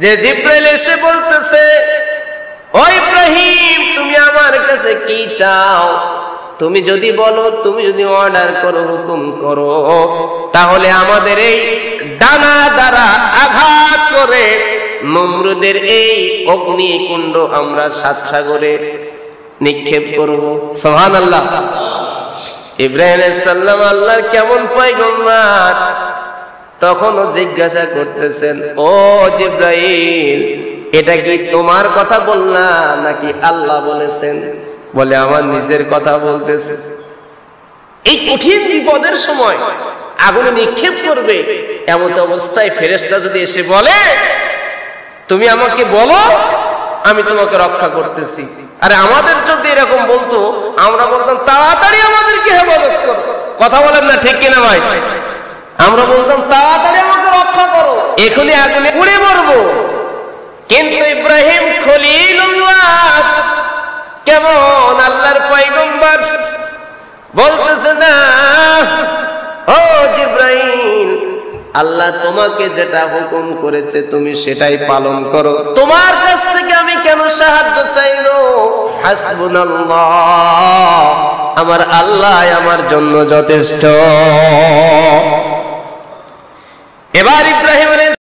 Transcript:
যে জিব্রাইল এসে বলতেছে, ও ইব্রাহিম তুমি আমার কাছে কি চাও? তুমি যদি বলো, তুমি যদি অর্ডার করো, হুকুম করো, তাহলে আমাদের এই ডানা দ্বারা আঘাত করে নমরুদের এই অগ্নিকুণ্ড আমরা 7 সাগরে নিক্ষেপ করব। সুবহানাল্লাহ। ইব্রাহিম আলাইহিস সালাম আল্লাহর কেমন পয়গম্বর, তখনও জিজ্ঞাসা করতেছেন, ও জিব্রাইল এটা কি তোমার কথা বললা নাকি আল্লাহ বলেছেন? বলে আমার নিজের কথা বলতেছে। এই কঠিন বিপদের সময় আগুনে নিক্ষেপ করবে, এমন অবস্থায় ফেরেশতা যদি এসে বলে তুমি আমাকে বলো, আমি তোমাকে রক্ষা করতেছি। আরে আমাদের যদি এরকম বলতো, আমরা বলতাম তাড়াতাড়ি আমাদেরকে হেফাজত করো। কথা বলেন না, ঠিক কিনা ভাই? আমরা বলতাম তাড়াতাড়ি আমাকে রক্ষা করো, এখনই আগুনে পুড়ে মরবো। কিন্তু ইব্রাহিম খলিলুল্লাহ, কেমন আল্লাহর পয়গম্বর, বলতেছে না, ও জিব্রাইল আল্লাহ তোমাকে যেটা হুকুম করেছে তুমি সেটাই পালন করো, তোমার কাছ থেকে আমি কেন সাহায্য চাইলো? হাসবুনাল্লাহ, আমার আল্লাহ আমার জন্য যথেষ্ট। এবার